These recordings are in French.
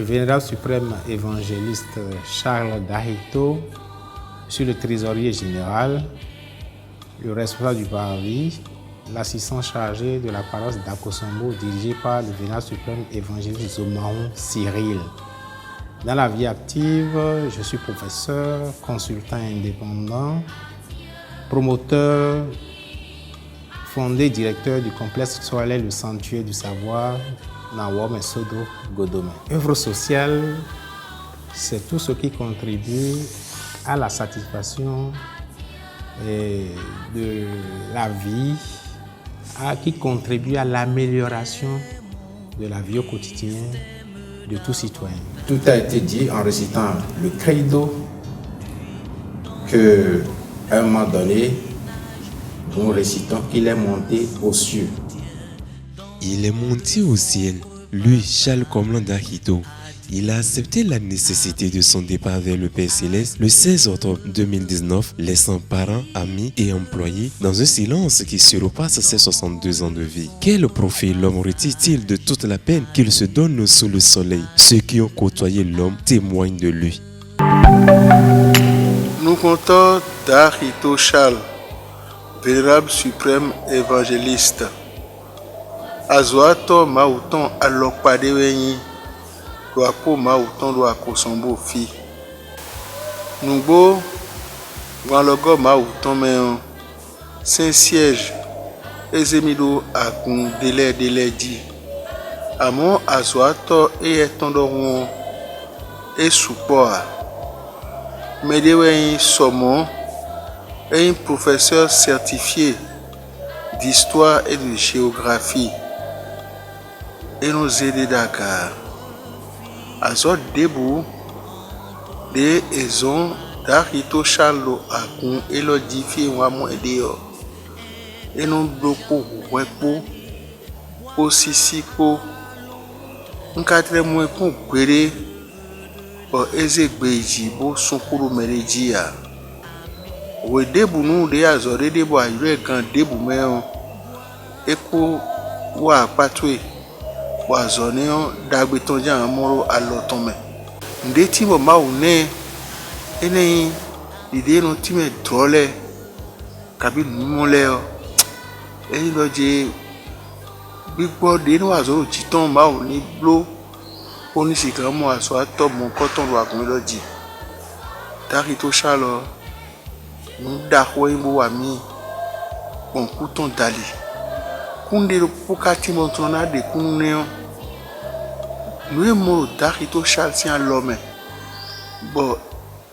vénérable suprême évangéliste Charles Dahito, je suis le trésorier général, le responsable du parvis, l'assistant chargé de la paroisse d'Akosombo dirigé par le vénérable suprême évangéliste Zomaron Cyril. Dans la vie active, je suis professeur, consultant indépendant, promoteur, fondé directeur du complexe scolaire Le Sanctuaire du Savoir, Nawom et Sodo Godome. Œuvre sociale, c'est tout ce qui contribue à la satisfaction de la vie, qui contribue à l'amélioration de la vie au quotidien de tout citoyen. Tout a été dit en récitant le credo que, à un moment donné, nous récitons qu'il est monté aux cieux. Il est monté au ciel, lui, Charles Komlan Dahito. Il a accepté la nécessité de son départ vers le Père Céleste le 16 octobre 2019, laissant parents, amis et employés dans un silence qui surpasse ses 62 ans de vie. Quel profil l'homme retire-t-il de toute la peine qu'il se donne sous le soleil? Ceux qui ont côtoyé l'homme témoignent de lui. Nous comptons Dahito Charles, vénérable suprême évangéliste. Azoato mauton alokpadewenyi, doapo mauton doakosombo fi. Nubo, wanlogo mauton men, Saint-Siège, ezemido akun délai di. Amon azoato etondorun et support. Medewenyi somon est un professeur certifié d'histoire et de géographie. Et nous aider Dakar. Azot debout de ezon Dahito Charles akun elodifié wamo edeo. Et nous bloquons wepo osisiko nkatre mwepo kwere o ezegbeji bo sunkuru merejia. We debu nou de azore debu ayure kan debu meyon eko wa patwe wa zone yon dagbeton jan amoro alotonme nde tibo ma une ene ide no time drole kabi numole yo eni loje bigbo de no azoro jiton ma oni blo oni sikamo aso atop mon koton lo akun loji Dahito Charles nous d'ahoi wami on couton dali kunde pokati montona de kunneon nous mo Dahito Charles tient l'homme bo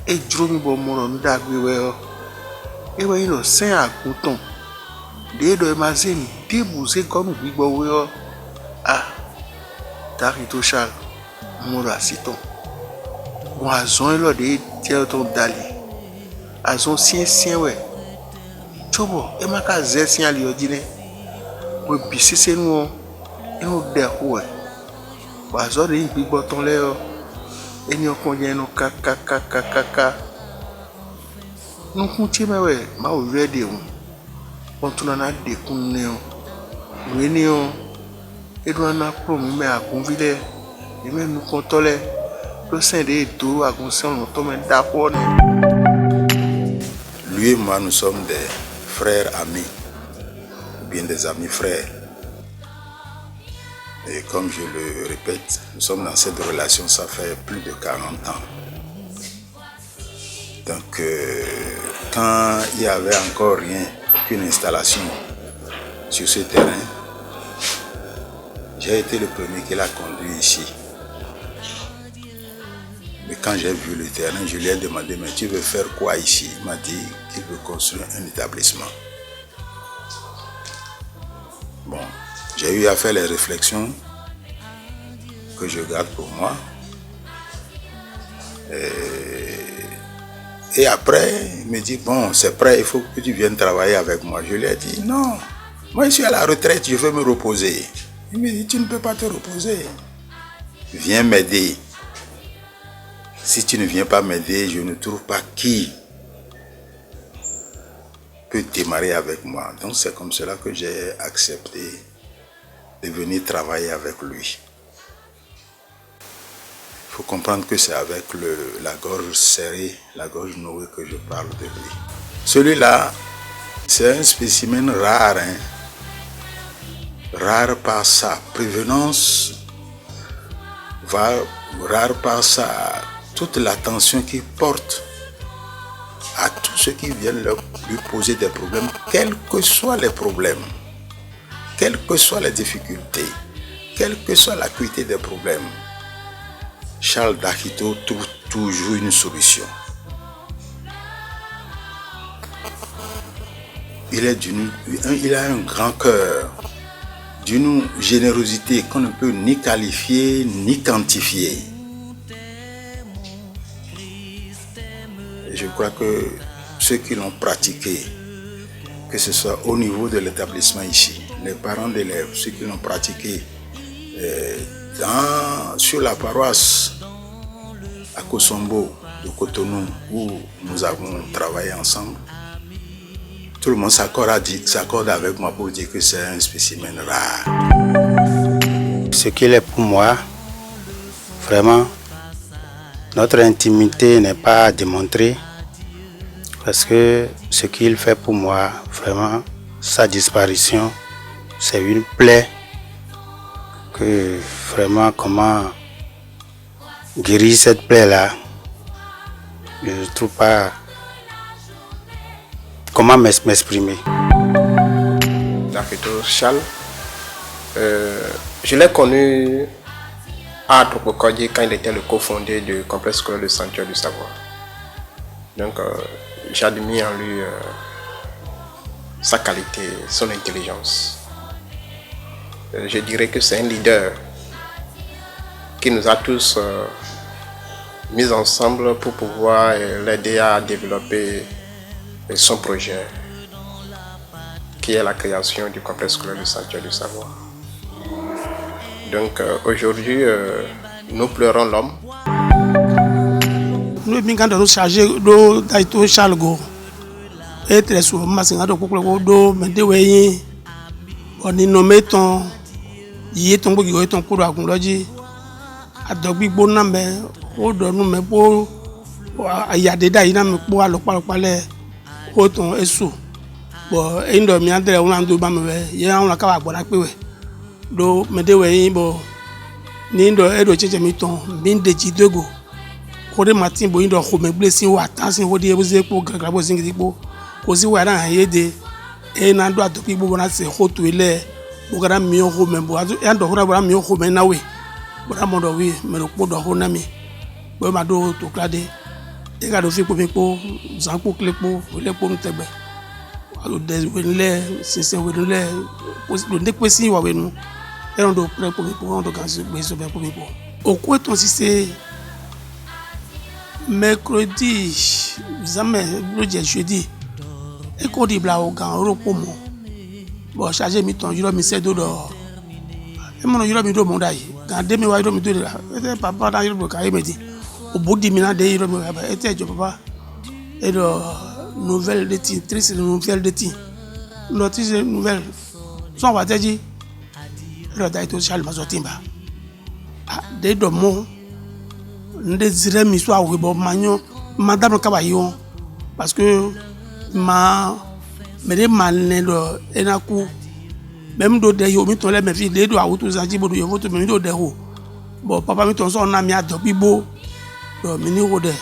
e dromi bo moro ndagwe we e we no sen akuton de do mazeni debuze gonu gbigbo we Dahito Charles moro asiton bon azon lo de tie ton dali azon sien we chobo e maka ze sien ali odine we bisise nu e o de ho wa zo de gbigbo ton le o eni okon je no kaka nu kun ti mewe ma o ready o won tun na de kun ne o we ni o e do na pro mi me akun vile e me nu kon tole lo sen de do akun sen no to me da ko ni. Lui et moi, nous sommes des frères amis, ou bien des amis frères. Et comme je le répète, nous sommes dans cette relation, ça fait plus de 40 ans. Donc, quand il n'y avait encore rien, aucune installation sur ce terrain, j'ai été le premier qui l'a conduit ici. Mais quand j'ai vu le terrain, je lui ai demandé, mais tu veux faire quoi ici? Il m'a dit qu'il veut construire un établissement. Bon, j'ai eu à faire les réflexions que je garde pour moi. Et après, il me dit, bon, c'est prêt, il faut que tu viennes travailler avec moi. Je lui ai dit, non, moi je suis à la retraite, je veux me reposer. Il me dit, tu ne peux pas te reposer. Viens m'aider. Si tu ne viens pas m'aider, je ne trouve pas qui peut démarrer avec moi. Donc c'est comme cela que j'ai accepté de venir travailler avec lui. faut comprendre que c'est avec la gorge serrée, la gorge nouée que je parle de lui. Celui-là, c'est un spécimen rare, hein? Rare par sa prévenance, rare par toute l'attention qu'il porte à tous ceux qui viennent lui poser des problèmes, quels que soient les problèmes, quelles que soient les difficultés, quelle que soit l'acuité des problèmes. Charles Dakhito trouve toujours une solution. Il a un grand cœur, d'une générosité qu'on ne peut ni qualifier ni quantifier. Et je crois que ceux qui l'ont pratiqué, que ce soit au niveau de l'établissement ici, les parents d'élèves, ceux qui l'ont pratiqué sur la paroisse à Kosombo de Cotonou où nous avons travaillé ensemble, tout le monde s'accorde avec moi pour dire que c'est un spécimen rare. Ce qu'il est pour moi, vraiment, notre intimité n'est pas à démontrer parce que ce qu'il fait pour moi, vraiment, sa disparition, c'est une plaie que vraiment comment guérir cette plaie-là, je ne trouve pas comment m'exprimer. Dakhito Charles, je l'ai connu à Topokodji quand il était le cofondé du complexe scolaire de Sanctuaire du Savoir. Donc j'admire en lui sa qualité, son intelligence. Je dirais que c'est un leader qui nous a tous mis ensemble pour pouvoir l'aider à développer son projet, qui est la création du complexe scolaire du Sanctuaire du Savoir. Donc aujourd'hui, nous pleurons l'homme. Nous sommes chargés de Dakhito Charles Go. Et très souvent, nous sommes chargés on est nommé ton yé ton bogi ton pour la gonloji a dogbi bona me o do nu me po ya de da ina me po alopa le o ton esu bo indo mi andre una ndo ba me ye una ka ba pe we do me de we yin bo ni ndo edo cheche mi ton bin de ji dego ko de matin bo indo ko me blessing wa tansin wo de e bo ze po gagra bo zingi po ko si wa ran ye de e na do atopi bo na se ho to ile bo gara mi o ho me bo ya do hora bo mi o ho me na we bo na mo do wi me ro po do ho na mi bo ma do to klade e ga do fi po mi po zan po kle po le po ntebe alo de we le sise we le do de pe si wa we nu e ron do pre po mi po ron do kan si gbe so be po mi po o ko ton si se mercredi jamais le jeudi et qu'on dit bla au grand repos mon bon charger mi ton yuro mi se do do e mo no yuro mi do mo dai kan de mi wa yuro mi do la e papa da yuro ka e me di o bodi mi na de yuro mi ba e te jo papa e do nouvelle de ti triste nouvelle de ti notice nouvelle so wa te ji le Dakhito Charles ma so timba de do mo nde zire mi so awe bo manyo madame ka ba yo parce que ma mere malne do enaku même do de yo mi ton le me fi le do awutu zanji bodo yo foto mi do de ho bo papa mi ton so na mi ado bibo do mi ni ho de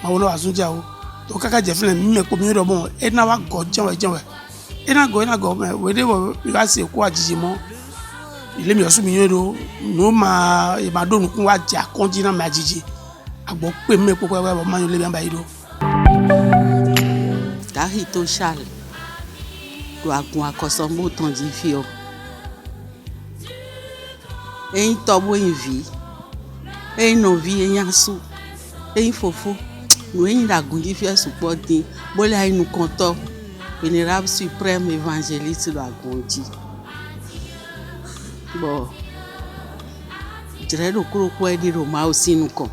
ma wono asunja o to kaka je flen mi me ko mi do bon ena wa go janwe ena go me we de bo ga se ko ajiji mo ile mi osu mi yo no ma e ma do nu kun wa ja konji na ma ajiji agbo pe me popo wa ma yo le bi an ba yi do Dakhito Charles do agun akosombo ton di fi o en tobo en vi en no vi en yasu en fofo no en da gun di fi supo din bola inu konto vénérable suprême évangéliste do agunji bo jere do kuro ko e di roma o sinu kan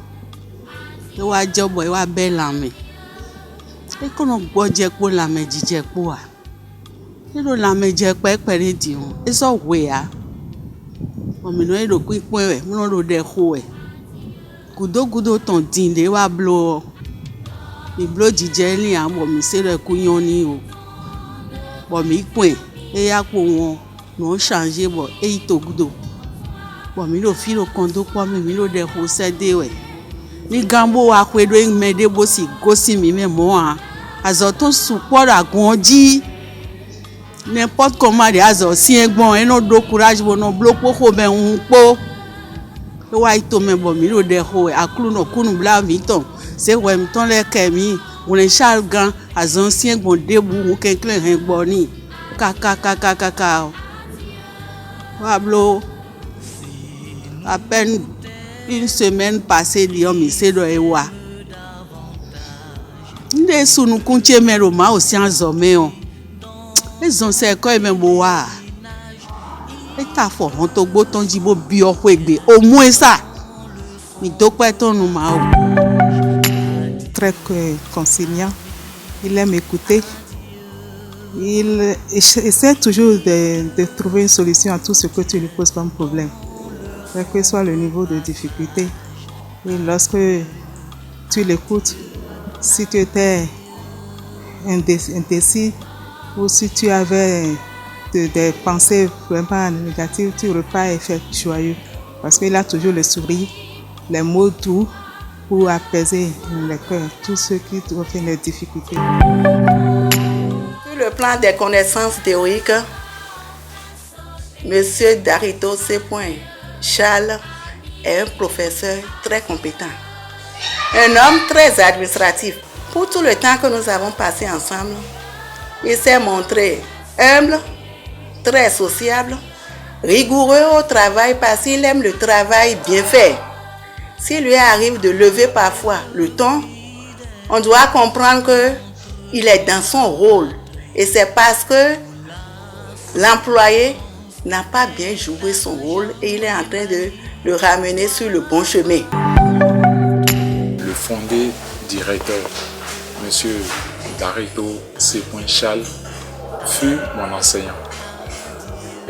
e wa jobo e wa belame e kono gboje po la mejije po a nilo la meje pe pere di hun e so we a o mi no e do ku ipo e mo no do de ho e gudo ton din de wa blo mi blo jije ni a bo mi se re ku yan ni o bo mi pin e ya po won no changer bo e to gudo bo mi lo fi lo kondo po mi lo de ho se de we ni gambo wa kwe do me de bo si gosi mi me mo a azoto support agonji n'importe comment de azo si egbon e no do courage bo no blo po ko be un po wa ito me bo mi lo de ho aklu no kunu bla mi ton se we mi ton le ke mi on le chal gan azon si egbon debu o ken klen hen gbo ni ka wa blo à peine une semaine passée li mi se do e wa nde sunu kunche me ro ma o si anzo me o ezon se ko e me bo wa e ta fo hon to gbo ton jibo bi o egbe o mu esa mi dope ton nu ma o. Très conciliant, il aime écouter, il essaie toujours de trouver une solution à tout ce que tu lui poses comme problème, quel que soit le niveau de difficulté. Et lorsque tu l'écoutes, si tu étais indécis ou si tu avais des pensées vraiment négatives, tu repars et fais joyeux parce qu'il a toujours le sourire, les mots doux pour apaiser le cœur, tous ceux qui trouvent des difficultés. Sur le plan des connaissances théoriques, M. Darito C. Charles est un professeur très compétent, un homme très administratif. Pour tout le temps que nous avons passé ensemble, il s'est montré humble, très sociable, rigoureux au travail parce qu'il aime le travail bien fait. S'il lui arrive de lever parfois le ton, on doit comprendre qu'il est dans son rôle. Et c'est parce que l'employé n'a pas bien joué son rôle et il est en train de le ramener sur le bon chemin. Le fondé directeur, M. Darito C. Charles, fut mon enseignant.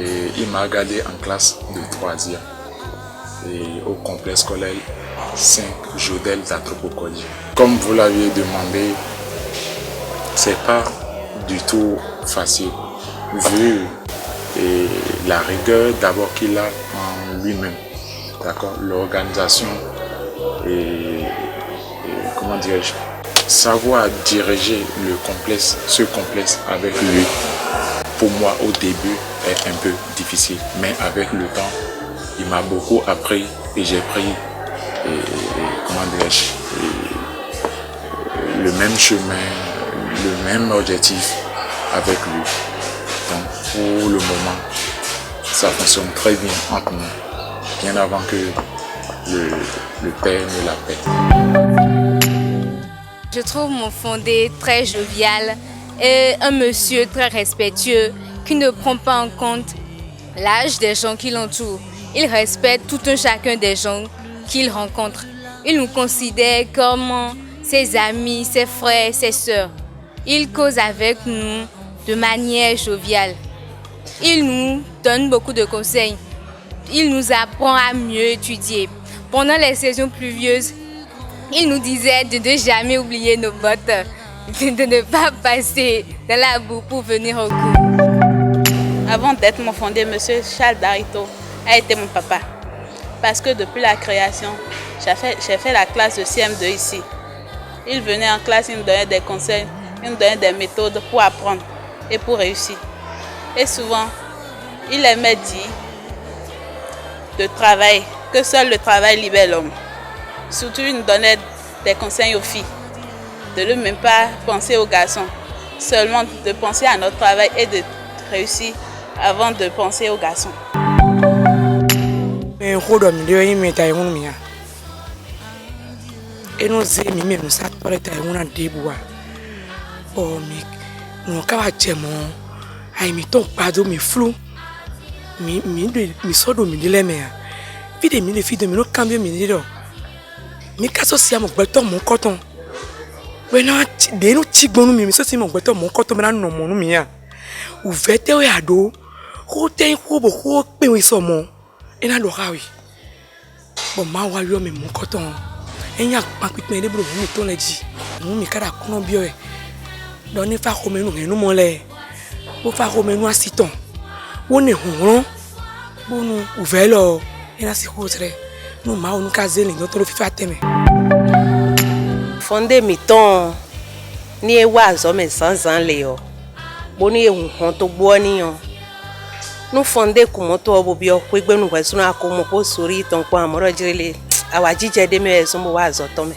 Et il m'a gardé en classe de 3e. Et au complexe scolaire 5 Jodel d'Anthropocodie. Comme vous l'aviez demandé, c'est pas du tout facile vu la rigueur d'abord qu'il a en lui-même, d'accord, l'organisation et comment dirais-je, savoir diriger ce complexe avec lui. Pour moi au début est un peu difficile, mais avec le temps il m'a beaucoup appris et j'ai pris le même chemin, le même objectif avec lui. Donc pour le moment, ça fonctionne très bien entre nous, bien avant que le père ne l'appelle. Je trouve mon fondé très jovial et un monsieur très respectueux qui ne prend pas en compte l'âge des gens qui l'entourent. Il respecte tout un chacun des gens qu'il rencontre. Il nous considère comme ses amis, ses frères, ses sœurs. Il cause avec nous de manière joviale. Il nous donne beaucoup de conseils. Il nous apprend à mieux étudier. Pendant les saisons pluvieuses, il nous disait de ne jamais oublier nos bottes, de ne pas passer dans la boue pour venir au cours. Avant d'être mon fondé, M. Charles Darito a été mon papa. Parce que depuis la création, j'ai fait la classe de CM2 ici. Il venait en classe, il me donnait des conseils, il me donnait des méthodes pour apprendre et pour réussir. Et souvent, il aimait dire de travailler, que seul le travail libère l'homme. Surtout, il nous donnait des conseils aux filles, de ne même pas penser aux garçons, seulement de penser à notre travail et de réussir avant de penser aux garçons. Mi kaso si amo gbeto mo koton we na de no chigbonu mi so si mo gbeto mo koton me na no mo nu mi ya u vete o ya do ho ten ho bo ho pe we so mo e na lo hawi bo ma wa yo mi mo koton enya kpakpikpe de bro mi ton le dzi mi kada kono bio e do ne fa ko menu enu mo le bo fa ko menu asiton wo ne honron bo nu uvelo ena si hotre no ma onu kazeli do to fifa teme fonde mi ton ni e wa zo me sansan le o bo ni ehun to gbo ni o no fonde ku mo to obo bi o pe gbenu kwesu na ko mo po sori ton ko amoro jirele awa jije de me so mo wa zo to me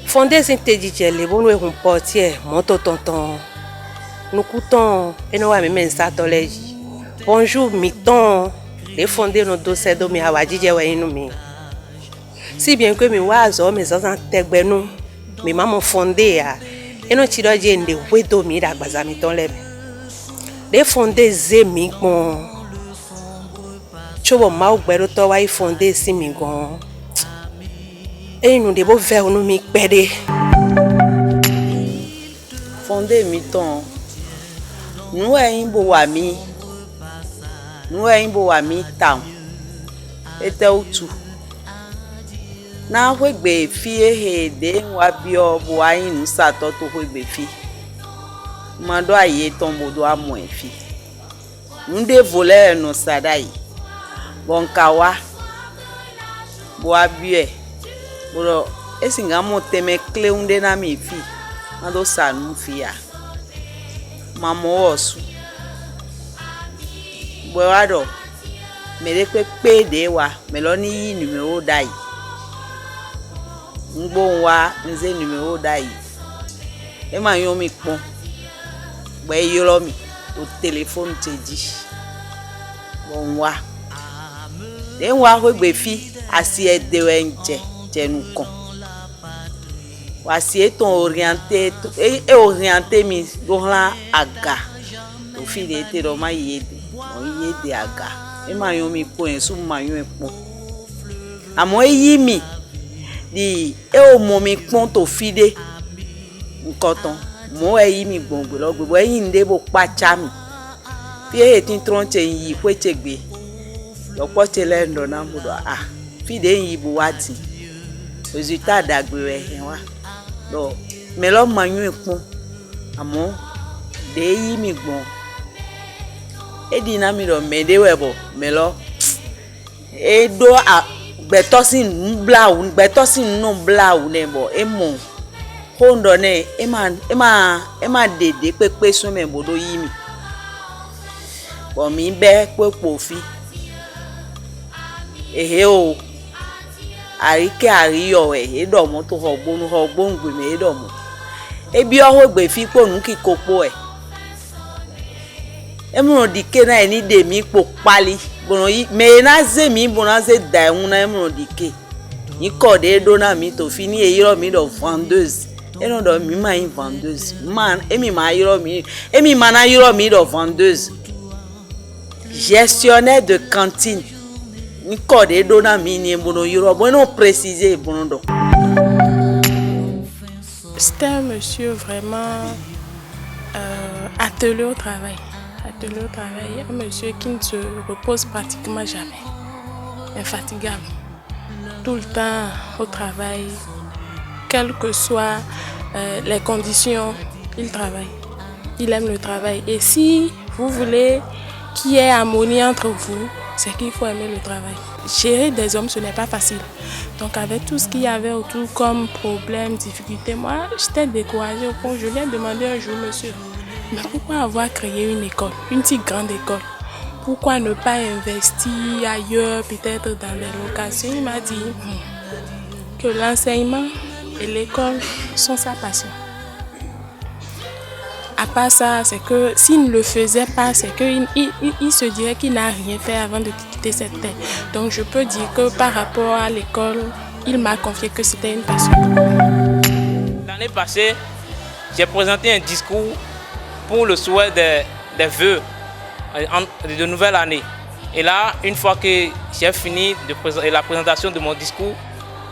fonde sin te jije le bo no ehun portier mo to tonton no kuton eno wa mi men sa to le ji bonjour mi ton le fonde no do se do mi awa jije wa inu mi si bien que mi wa zo me sansan tegbenu mi mama fonde ya eno chi do je nde wedo mi da gbaza mi ton le me de fonde ze mi gbon chobo ma ogbero to wa fonde si mi gan enu de bo ve onu mi pede fonde mi ton nu eyin bo wa mi town ete utu na hwegbe fi ehe de wa bio bo ayin nu sato to hwegbe fi ma do aye ton bo do amo efi nde voler no sadai bonkawa bo abie bo esinga mo teme kleunde na mi fi ma do sanu fi ya mamo osu bo ado mere pe de wa melo ni yi numero dai ngbo wa nze numero dai e ma yo mi pon gbe yoro mi o telephone te di bon wa den wa ho gbe fi asi ede we nje jenu kan wa si eton orienté mi dohla aga o fi de te do ma yede o yede aga e ma yo mi pon su ma yo epon amo eyi mi di e o mo mi pon to fi de nkan ton mo eyi mi gbongbo lo gbogbo eyin nde bo pacha mi fi e tin tronche yi kwechegbe lo poche le ndo na mudo fi de yi bo wati résultat dagbere hen wa do me lo manyu epon amo de yi mi gbon e di na mi do me de webo me lo e do gbetosin no blau ne bo e mo hondo ne e ma dede pepe so me bodo yi mi bo mi be popo fi ehe o arike ariyo e do mo to hogbonu gbe me do mo e bi oho gbe fi ponu kikopo e mo dike na ni de mi po pali bono yi me na ze mi bono ze da ehun na mo dike ni ko de do na mi to fi ni eyiro mi do vendeuse eno do mi ma in vendeuse man emi ma yiro mi emi ma na yiro mi do vendeuse gestionnaire de cantine ni ko de do na mi ni bono yiro bono préciser bono do. C'était un monsieur vraiment attelé au travail. Un monsieur qui ne se repose pratiquement jamais, infatigable, tout le temps au travail, quelles que soient les conditions, il travaille, il aime le travail. Et si vous voulez qu'il y ait harmonie entre vous, c'est qu'il faut aimer le travail. Gérer des hommes, ce n'est pas facile. Donc avec tout ce qu'il y avait autour comme problème, difficulté, moi j'étais découragée au point. Je lui ai demandé un jour, monsieur, mais pourquoi avoir créé une école, une si grande école? Pourquoi ne pas investir ailleurs, peut-être dans des locations? Il m'a dit que l'enseignement et l'école sont sa passion. À part ça, c'est que s'il ne le faisait pas, c'est qu'il se dirait qu'il n'a rien fait avant de quitter cette terre. Donc je peux dire que par rapport à l'école, il m'a confié que c'était une passion. L'année passée, j'ai présenté un discours pour le souhait des vœux de nouvelle année. Et là, une fois que j'ai fini la présentation de mon discours,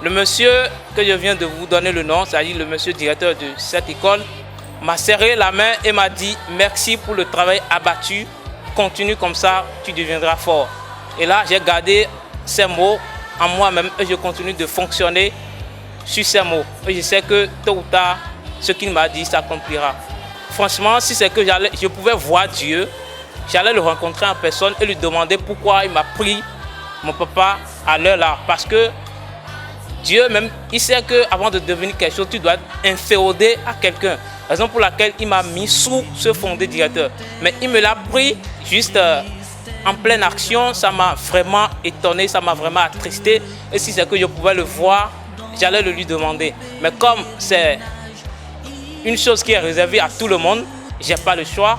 le monsieur que je viens de vous donner le nom, c'est-à-dire le monsieur directeur de cette école, m'a serré la main et m'a dit merci pour le travail abattu, continue comme ça, tu deviendras fort. Et là, j'ai gardé ces mots en moi-même et je continue de fonctionner sur ces mots. Et je sais que tôt ou tard, ce qu'il m'a dit s'accomplira. Franchement, si c'est que je pouvais voir Dieu, j'allais le rencontrer en personne et lui demander pourquoi il m'a pris mon papa à l'heure là. Parce que Dieu même, il sait qu'avant de devenir quelque chose, tu dois être inféodé à quelqu'un. Raison pour laquelle il m'a mis sous ce fondé directeur. Mais il me l'a pris juste en pleine action. Ça m'a vraiment étonné, ça m'a vraiment attristé. Et si c'est que je pouvais le voir, j'allais le lui demander. Mais comme c'est une chose qui est réservée à tout le monde, j'ai pas le choix.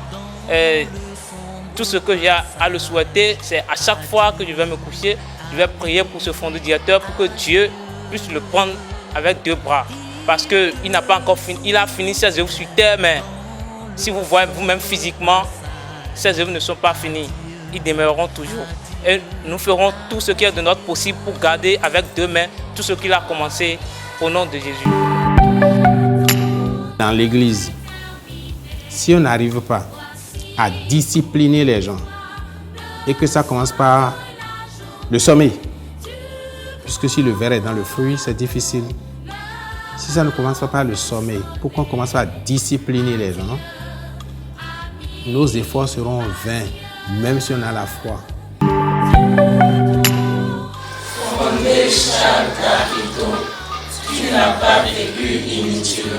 Tout ce que j'ai à le souhaiter, c'est à chaque fois que je vais me coucher, je vais prier pour ce fondé directeur pour que Dieu puisse le prendre avec deux bras. Parce qu'il n'a pas encore fini, il a fini ses œuvres sur terre, mais si vous voyez vous-même physiquement, ces œuvres ne sont pas finies. Ils demeureront toujours. Et nous ferons tout ce qui est de notre possible pour garder avec deux mains tout ce qu'il a commencé au nom de Jésus. Dans l'église, si on n'arrive pas à discipliner les gens et que ça commence par le sommeil, puisque si le verre est dans le fruit, c'est difficile. Si ça ne commence pas par le sommeil, pour qu'on commence à discipliner les gens, nos efforts seront vains, même si on a la foi. Fondé Charles Darito, tu n'as pas vécu inutilement.